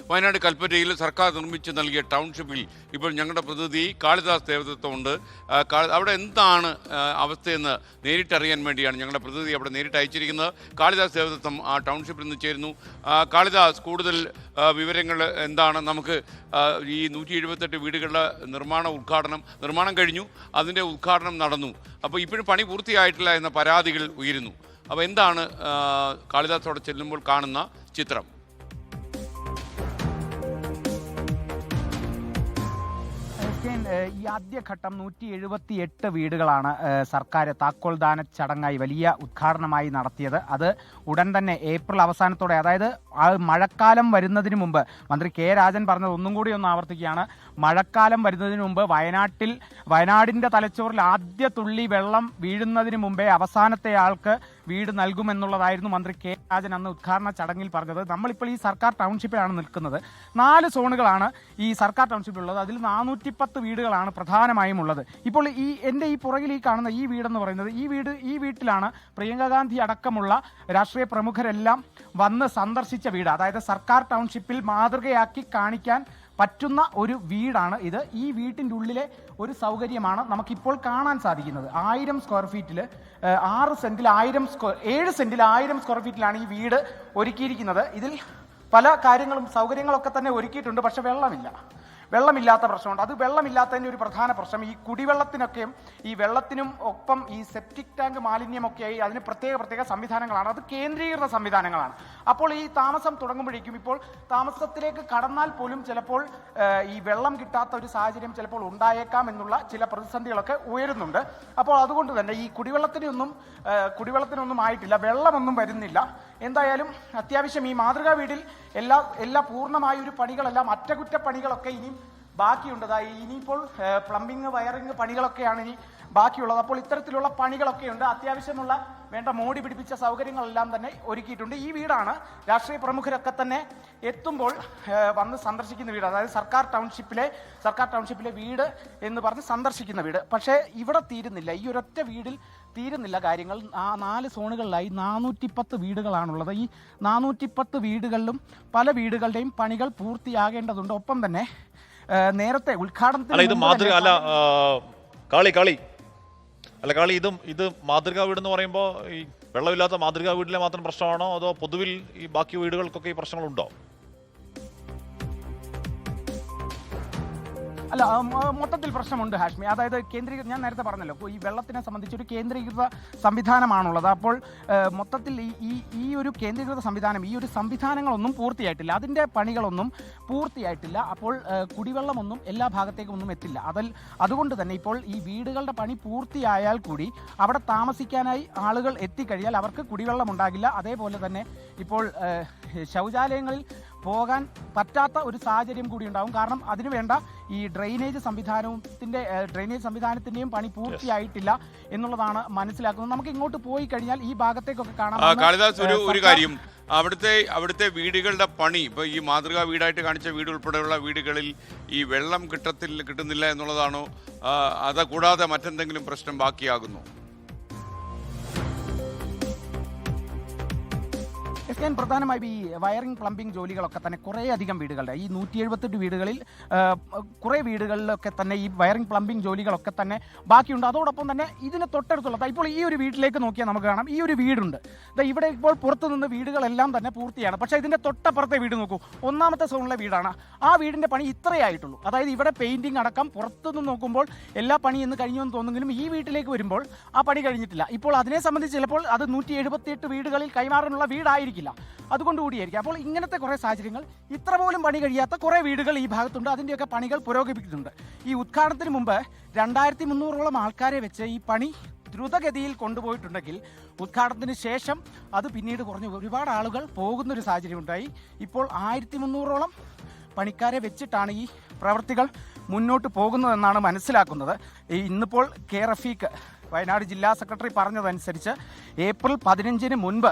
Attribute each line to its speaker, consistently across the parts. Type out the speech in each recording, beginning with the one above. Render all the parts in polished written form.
Speaker 1: വയനാട് കൽപ്പറ്റയിൽ സർക്കാർ നിർമ്മിച്ച് നൽകിയ ടൗൺഷിപ്പിൽ ഇപ്പോൾ ഞങ്ങളുടെ പ്രതിനിധി കാളിദാസ് ദേവദത്തമുണ്ട്. അവിടെ എന്താണ് അവസ്ഥയെന്ന് നേരിട്ടറിയാൻ വേണ്ടിയാണ് ഞങ്ങളുടെ പ്രതിനിധി അവിടെ നേരിട്ട് അയച്ചിരിക്കുന്നത്. കാളിദാസ് ദേവദത്തം ആ ടൗൺഷിപ്പിൽ നിന്ന് ചേരുന്നു. കാളിദാസ്, കൂടുതൽ വിവരങ്ങൾ എന്താണ്? നമുക്ക് ഈ 178 വീടുകളുടെ നിർമ്മാണം കഴിഞ്ഞു, അതിൻ്റെ ഉദ്ഘാടനം നടന്നു. അപ്പോൾ ഇപ്പോഴും പണി പൂർത്തിയായിട്ടില്ല എന്ന പരാതികൾ ഉയരുന്നു. അപ്പോൾ എന്താണ് കാളിദാസോടെ ചെല്ലുമ്പോൾ കാണുന്ന ചിത്രം?
Speaker 2: ഈ ആദ്യഘട്ടം 178 വീടുകളാണ് സർക്കാർ താക്കോൽദാന ചടങ്ങായി വലിയ ഉദ്ഘാടനമായി നടത്തിയത്. അത് ഉടൻ തന്നെ ഏപ്രിൽ അവസാനത്തോടെ, അതായത് മഴക്കാലം വരുന്നതിന് മുമ്പ്, മന്ത്രി കെ രാജൻ പറഞ്ഞത് ഒന്നും കൂടി ഒന്ന് ആവർത്തിക്കുകയാണ്, മഴക്കാലം വരുന്നതിന് മുമ്പ് വയനാടിൻ്റെ തലച്ചോറിൽ ആദ്യ തുള്ളി വെള്ളം വീഴുന്നതിന് മുമ്പേ അവസാനത്തെ ആൾക്ക് വീട് നൽകുമെന്നുള്ളതായിരുന്നു മന്ത്രി കെ രാജൻ അന്ന് ഉദ്ഘാടന ചടങ്ങിൽ പറഞ്ഞത്. നമ്മളിപ്പോൾ ഈ സർക്കാർ ടൗൺഷിപ്പിലാണ് നിൽക്കുന്നത്. 4 സോണുകളാണ് ഈ സർക്കാർ ടൗൺഷിപ്പിലുള്ളത്. അതിൽ 410 വീടുകളാണ് പ്രധാനമായും ഉള്ളത്. ഇപ്പോൾ എൻ്റെ ഈ പുറകിൽ ഈ കാണുന്ന ഈ വീടെന്ന് പറയുന്നത്, ഈ വീട്ടിലാണ് പ്രിയങ്ക ഗാന്ധി അടക്കമുള്ള രാഷ്ട്രീയ പ്രമുഖരെല്ലാം വന്ന് സന്ദർശിച്ച വീട്. അതായത് സർക്കാർ ടൗൺഷിപ്പിൽ മാതൃകയാക്കി കാണിക്കാൻ പറ്റുന്ന ഒരു വീടാണ് ഇത്. ഈ വീട്ടിൻ്റെ ഉള്ളിലെ ഒരു സൗകര്യമാണ് നമുക്കിപ്പോൾ കാണാൻ സാധിക്കുന്നത്. 1000 സ്ക്വയർ ഫീറ്റിൽ 7 സെന്റിൽ 1000 സ്ക്വയർ ഫീറ്റിലാണ് ഈ വീട് ഒരുക്കിയിരിക്കുന്നത്. ഇതിൽ പല കാര്യങ്ങളും സൗകര്യങ്ങളൊക്കെ തന്നെ ഒരുക്കിയിട്ടുണ്ട്. പക്ഷെ വെള്ളമില്ലാത്ത പ്രശ്നമുണ്ട്. അത് വെള്ളമില്ലാത്തതിൻ്റെ ഒരു പ്രധാന പ്രശ്നം ഈ കുടിവെള്ളത്തിനൊക്കെയും ഈ വെള്ളത്തിനും ഒപ്പം ഈ സെപ്റ്റിക് ടാങ്ക് മാലിന്യമൊക്കെയായി അതിന് പ്രത്യേക സംവിധാനങ്ങളാണ്. അത് കേന്ദ്രീകൃത സംവിധാനങ്ങളാണ്. അപ്പോൾ ഈ താമസം തുടങ്ങുമ്പോഴേക്കും, ഇപ്പോൾ താമസത്തിലേക്ക് കടന്നാൽ പോലും ചിലപ്പോൾ ഈ വെള്ളം കിട്ടാത്ത ഒരു സാഹചര്യം ചിലപ്പോൾ ഉണ്ടായേക്കാം എന്നുള്ള ചില പ്രതിസന്ധികളൊക്കെ ഉയരുന്നുണ്ട്. അപ്പോൾ അതുകൊണ്ട് തന്നെ ഈ കുടിവെള്ളത്തിനൊന്നും ആയിട്ടില്ല, വെള്ളമൊന്നും വരുന്നില്ല. എന്തായാലും അത്യാവശ്യം ഈ മാതൃകാ വീടിൽ എല്ലാ പൂർണ്ണമായ ഒരു പണികളെല്ലാം, അറ്റകുറ്റപ്പണികളൊക്കെ ഇനിയും ബാക്കിയുണ്ട്. ഇനിയിപ്പോൾ പ്ലംബിംഗ്, വയറിംഗ് പണികളൊക്കെയാണ് ഇനി ബാക്കിയുള്ളത്. അപ്പോൾ ഇത്തരത്തിലുള്ള പണികളൊക്കെയുണ്ട്. അത്യാവശ്യമുള്ള വേണ്ട മോടി പിടിപ്പിച്ച സൗകര്യങ്ങളെല്ലാം തന്നെ ഒരുക്കിയിട്ടുണ്ട്. ഈ വീടാണ് രാഷ്ട്രീയ പ്രമുഖരൊക്കെ തന്നെ എത്തുമ്പോൾ വന്ന് സന്ദർശിക്കുന്ന വീട്. അതായത് സർക്കാർ ടൗൺഷിപ്പിലെ വീട് എന്ന് പറഞ്ഞ് സന്ദർശിക്കുന്ന വീട്. പക്ഷേ ഇവിടെ തീരുന്നില്ല, ഈ ഒരൊറ്റ വീടിൽ തീരുന്നില്ല കാര്യങ്ങൾ. 4 സോണുകളിലായി 410 വീടുകളാണുള്ളത്. ഈ 410 വീടുകളിലും പല വീടുകളുടെയും പണികൾ പൂർത്തിയാകേണ്ടതുണ്ട്. ഒപ്പം തന്നെ നേരത്തെ ഉദ്ഘാടനത്തിന്
Speaker 3: ഇത് മാതൃകാ വീട് എന്ന് പറയുമ്പോൾ ഈ വെള്ളമില്ലാത്ത മാതൃകാ വീട്ടിലെ മാത്രം പ്രശ്നമാണോ, അതോ പൊതുവിൽ ഈ ബാക്കി വീടുകൾക്കൊക്കെ ഈ പ്രശ്നങ്ങളുണ്ടോ?
Speaker 2: അല്ല, മൊത്തത്തിൽ പ്രശ്നമുണ്ട് ഹാഷ്മി. അതായത് ഞാൻ നേരത്തെ പറഞ്ഞല്ലോ, ഈ വെള്ളത്തിനെ സംബന്ധിച്ചൊരു കേന്ദ്രീകൃത സംവിധാനമാണുള്ളത്. അപ്പോൾ മൊത്തത്തിൽ ഈ ഒരു കേന്ദ്രീകൃത സംവിധാനം, ഈ ഒരു സംവിധാനങ്ങളൊന്നും പൂർത്തിയായിട്ടില്ല, അതിൻ്റെ പണികളൊന്നും പൂർത്തിയായിട്ടില്ല. അപ്പോൾ കുടിവെള്ളമൊന്നും എല്ലാ ഭാഗത്തേക്കും ഒന്നും എത്തില്ല. അതുകൊണ്ട് തന്നെ ഇപ്പോൾ ഈ വീടുകളുടെ പണി പൂർത്തിയായാൽ കൂടി അവിടെ താമസിക്കാനായി ആളുകൾ എത്തിക്കഴിഞ്ഞാൽ അവർക്ക് കുടിവെള്ളം ഉണ്ടാകില്ല. അതേപോലെ തന്നെ ഇപ്പോൾ ശൗചാലയങ്ങളിൽ പോകാൻ പറ്റാത്ത ഒരു സാഹചര്യം കൂടി ഉണ്ടാവും. കാരണം അതിനുവേണ്ട ഈ ഡ്രെയിനേജ് സംവിധാനത്തിന്റെയും പണി പൂർത്തിയായിട്ടില്ല എന്നുള്ളതാണ് മനസ്സിലാക്കുന്നത്. നമുക്ക് ഇങ്ങോട്ട് പോയി കഴിഞ്ഞാൽ ഈ ഭാഗത്തേക്കൊക്കെ കാണാം.
Speaker 1: കാളിദാസ്, ഒരു കാര്യം, അവിടുത്തെ വീടുകളുടെ പണി, ഇപ്പോൾ ഈ മാതൃകാ വീടായിട്ട് കാണിച്ച വീട് ഉൾപ്പെടെയുള്ള വീടുകളിൽ ഈ വെള്ളം കിട്ടുന്നില്ല എന്നുള്ളതാണോ, അത് കൂടാതെ മറ്റെന്തെങ്കിലും പ്രശ്നം ബാക്കിയാകുന്നു?
Speaker 2: പ്രധാനമായും ഈ വയറിംഗ്, പ്ലംബിംഗ് ജോലികളൊക്കെ തന്നെ കുറേയധികം വീടുകളുടെ, ഈ 178 വീടുകളിൽ കുറേ വീടുകളിലൊക്കെ തന്നെ ഈ വയറിംഗ്, പ്ലംബിംഗ് ജോലികളൊക്കെ തന്നെ ബാക്കിയുണ്ട്. അതോടൊപ്പം തന്നെ ഇതിന് തൊട്ടടുത്തുള്ള, ഇപ്പോൾ ഈ ഒരു വീട്ടിലേക്ക് നോക്കിയാൽ നമുക്ക് കാണാം, ഈ ഒരു വീടുണ്ട്. ഇവിടെ ഇപ്പോൾ പുറത്തു നിന്ന് വീടുകളെല്ലാം തന്നെ പൂർത്തിയാണ്. പക്ഷേ ഇതിൻ്റെ തൊട്ടപ്പുറത്തെ വീട് നോക്കൂ, 1ാമത്തെ സോണിലെ വീടാണ്. ആ വീടിൻ്റെ പണി ഇത്രയായിട്ടുള്ളൂ. അതായത് ഇവിടെ പെയിൻറ്റിങ് അടക്കം പുറത്തുനിന്ന് നോക്കുമ്പോൾ എല്ലാ പണി എന്ന് കഴിഞ്ഞു എന്ന് തോന്നുമെങ്കിലും ഈ വീട്ടിലേക്ക് വരുമ്പോൾ ആ പണി കഴിഞ്ഞിട്ടില്ല. ഇപ്പോൾ അതിനെ സംബന്ധിച്ച് ചിലപ്പോൾ അത് 178 വീടുകളിൽ കൈമാറാനുള്ള വീടായിരിക്കില്ല, അതുകൊണ്ടുകൂടിയായിരിക്കും. അപ്പോൾ ഇങ്ങനത്തെ കുറേ സാഹചര്യങ്ങൾ, ഇത്ര പോലും പണി കഴിയാത്ത കുറേ വീടുകൾ ഈ ഭാഗത്തുണ്ട്. അതിൻ്റെയൊക്കെ പണികൾ പുരോഗമിക്കുന്നുണ്ട്. ഈ ഉദ്ഘാടനത്തിന് മുമ്പ് 2300ഓളം ആൾക്കാരെ വെച്ച് ഈ പണി ദ്രുതഗതിയിൽ കൊണ്ടുപോയിട്ടുണ്ടെങ്കിൽ ഉദ്ഘാടനത്തിന് ശേഷം അത് പിന്നീട് കുറഞ്ഞ് ഒരുപാട് ആളുകൾ പോകുന്നൊരു സാഹചര്യം ഉണ്ടായി. ഇപ്പോൾ 1300ഓളം പണിക്കാരെ വെച്ചിട്ടാണ് ഈ പ്രവൃത്തികൾ മുന്നോട്ട് പോകുന്നതെന്നാണ് മനസ്സിലാക്കുന്നത്. ഇന്നിപ്പോൾ കെ റഫീഖ്, വയനാട് ജില്ലാ സെക്രട്ടറി, പറഞ്ഞതനുസരിച്ച് ഏപ്രിൽ 15-ന് മുൻപ്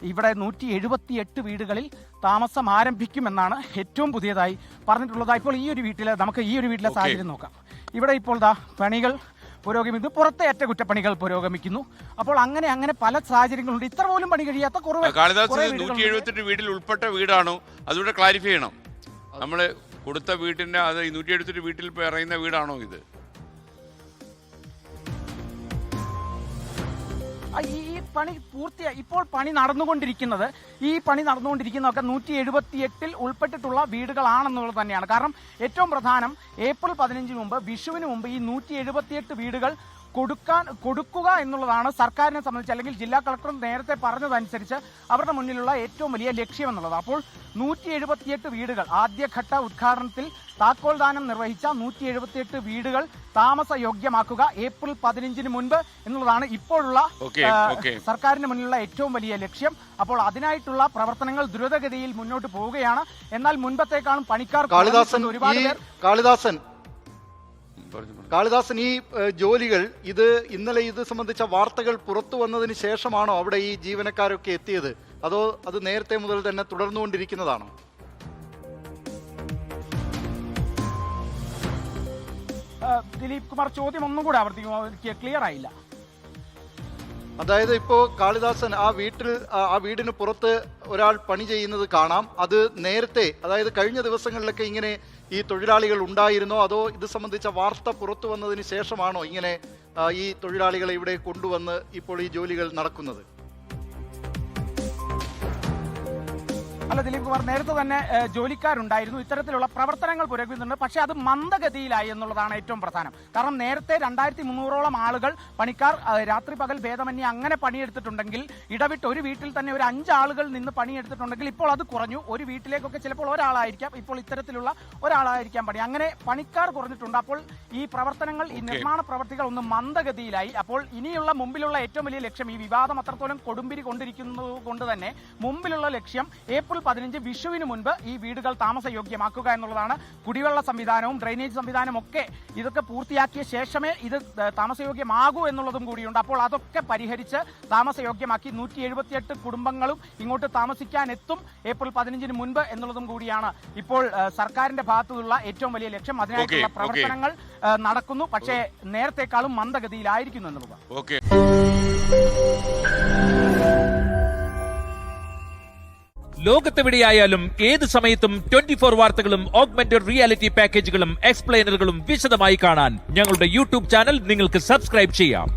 Speaker 2: ഇവിടെ 178 വീടുകളിൽ താമസം ആരംഭിക്കുമെന്നാണ് ഏറ്റവും പുതിയതായി പറഞ്ഞിട്ടുള്ളത്. ഇപ്പോൾ നമുക്ക് ഈ ഒരു വീട്ടിലെ സാഹചര്യം നോക്കാം. ഇവിടെ ഇപ്പോൾ പണികൾ പുരോഗമിക്കുന്നു, പുറത്തെ അറ്റകുറ്റപ്പണികൾ പുരോഗമിക്കുന്നു. അപ്പോൾ അങ്ങനെ പല സാഹചര്യങ്ങളുണ്ട്. ഇത്ര പോലും പണി കഴിയാത്ത കുറവ്.
Speaker 1: 178 വീടിൽ ഉൾപ്പെട്ട വീടാണോ? അതുകൂടെ ക്ലാരിഫൈ ചെയ്യണം. നമ്മൾ കൊടുത്ത വീട്ടിൻ്റെ അത് 178 വീട്ടിൽ പറയുന്ന വീടാണോ ഇത്?
Speaker 2: ഈ പണി പൂർത്തിയായി ഇപ്പോൾ പണി നടന്നുകൊണ്ടിരിക്കുന്നതൊക്കെ 178 ഉൾപ്പെട്ടിട്ടുള്ള വീടുകളാണെന്നുള്ളത് തന്നെയാണ്. കാരണം ഏറ്റവും പ്രധാനം ഏപ്രിൽ 15 മുമ്പ്, വിഷുവിന് മുമ്പ് ഈ 178 വീടുകൾ കൊടുക്കുക എന്നുള്ളതാണ് സർക്കാരിനെ സംബന്ധിച്ച്, അല്ലെങ്കിൽ ജില്ലാ കളക്ടർ നേരത്തെ പറഞ്ഞതനുസരിച്ച് അവരുടെ മുന്നിലുള്ള ഏറ്റവും വലിയ ലക്ഷ്യം എന്നുള്ളത്. അപ്പോൾ 178 വീടുകൾ ആദ്യഘട്ട ഉദ്ഘാടനത്തിൽ താക്കോൽദാനം നിർവഹിച്ച 178 വീടുകൾ താമസയോഗ്യമാക്കുക ഏപ്രിൽ 15 മുൻപ് എന്നുള്ളതാണ് ഇപ്പോഴുള്ള സർക്കാരിന് മുന്നിലുള്ള ഏറ്റവും വലിയ ലക്ഷ്യം. അപ്പോൾ അതിനായിട്ടുള്ള പ്രവർത്തനങ്ങൾ ദ്രുതഗതിയിൽ മുന്നോട്ട് പോവുകയാണ്. എന്നാൽ മുൻപത്തേക്കാളും പണിക്കാർ ഒരുപാട് പേർ
Speaker 4: കാളിദാസൻ, ഈ ജോലികൾ ഇന്നലെ ഇത് സംബന്ധിച്ച വാർത്തകൾ പുറത്തു വന്നതിന് ശേഷമാണോ അവിടെ ഈ ജീവനക്കാരൊക്കെ എത്തിയത്, അതോ അത് നേരത്തെ മുതൽ തന്നെ തുടർന്നുകൊണ്ടിരിക്കുന്നതാണോ?
Speaker 2: ദിലീപ് കുമാർ, ചോദ്യം ഒന്നും കൂടെ ആവർത്തിക്കുമോ? എനിക്ക് ക്ലിയർ ആയില്ല.
Speaker 4: അതായത് ഇപ്പോ കാളിദാസൻ ആ വീടിന് പുറത്ത് ഒരാൾ പണി ചെയ്യുന്നത് കാണാം. അത് നേരത്തെ, അതായത് കഴിഞ്ഞ ദിവസങ്ങളിലൊക്കെ ഇങ്ങനെ ഈ തൊഴിലാളികൾ ഉണ്ടായിരുന്നോ, അതോ ഇത് സംബന്ധിച്ച വാർത്ത പുറത്തു വന്നതിന് ശേഷമാണോ ഇങ്ങനെ ഈ തൊഴിലാളികളെ ഇവിടെ കൊണ്ടുവന്ന് ഇപ്പോൾ ഈ ജോലികൾ നടക്കുന്നത്?
Speaker 2: അല്ല ദിലീപ് കുമാർ, നേരത്തെ തന്നെ ജോലിക്കാരുണ്ടായിരുന്നു, ഇത്തരത്തിലുള്ള പ്രവർത്തനങ്ങൾ പുരോഗമിക്കുന്നുണ്ട്. പക്ഷേ അത് മന്ദഗതിയിലായി എന്നുള്ളതാണ് ഏറ്റവും പ്രധാനം. കാരണം നേരത്തെ 2300ഓളം ആളുകൾ, പണിക്കാർ രാത്രി പകൽ ഭേദമന്യേ അങ്ങനെ പണിയെടുത്തിട്ടുണ്ടെങ്കിൽ, ഇടവിട്ട് ഒരു വീട്ടിൽ തന്നെ ഒരു 5 ആളുകൾ നിന്ന് പണിയെടുത്തിട്ടുണ്ടെങ്കിൽ ഇപ്പോൾ അത് കുറഞ്ഞു. ഒരു വീട്ടിലേക്കൊക്കെ ചിലപ്പോൾ ഒരാളായിരിക്കാം, ഇപ്പോൾ ഇത്തരത്തിലുള്ള ഒരാളായിരിക്കാം പണി. അങ്ങനെ പണിക്കാർ കുറഞ്ഞിട്ടുണ്ട്. അപ്പോൾ ഈ പ്രവർത്തനങ്ങൾ, ഈ നിർമ്മാണ പ്രവർത്തികൾ ഒന്ന് മന്ദഗതിയിലായി. അപ്പോൾ ഇനിയുള്ള മുമ്പിലുള്ള ഏറ്റവും വലിയ ലക്ഷ്യം, ഈ വിവാദം അത്രത്തോളം കൊടുമ്പിരി കൊണ്ടിരിക്കുന്നത് കൊണ്ട് തന്നെ മുമ്പിലുള്ള ലക്ഷ്യം ഏപ്രിൽ 15 വിഷുവിന് മുൻപ് ഈ വീടുകൾ താമസയോഗ്യമാക്കുക എന്നുള്ളതാണ്. കുടിവെള്ള സംവിധാനവും ഡ്രെയിനേജ് സംവിധാനവും ഒക്കെ ഇതൊക്കെ പൂർത്തിയാക്കിയ ശേഷമേ ഇത് താമസയോഗ്യമാകൂ എന്നുള്ളതും കൂടിയുണ്ട്. അപ്പോൾ അതൊക്കെ പരിഹരിച്ച് താമസയോഗ്യമാക്കി 178 കുടുംബങ്ങളും ഇങ്ങോട്ട് താമസിക്കാൻ എത്തും ഏപ്രിൽ 15 മുൻപ് എന്നുള്ളതും കൂടിയാണ് ഇപ്പോൾ സർക്കാരിന്റെ ഭാഗത്തുനിന്നുള്ള ഏറ്റവും വലിയ ലക്ഷ്യം. അതിനായിട്ടുള്ള പ്രവർത്തനങ്ങൾ നടക്കുന്നു, പക്ഷേ നേരത്തെക്കാളും മന്ദഗതിയിലായിരിക്കുന്നു എന്നുള്ളത്.
Speaker 5: ലോകത്തെവിടെയായാലും ഏത് സമയത്തും 24 വാർത്തകളും ഓഗ്മെന്റഡ് റിയാലിറ്റി പാക്കേജുകളും എക്സ്പ്ലെയിനറുകളും വിശദമായി കാണാൻ ഞങ്ങളുടെ യൂട്യൂബ് ചാനൽ നിങ്ങൾക്ക് സബ്സ്ക്രൈബ് ചെയ്യാം.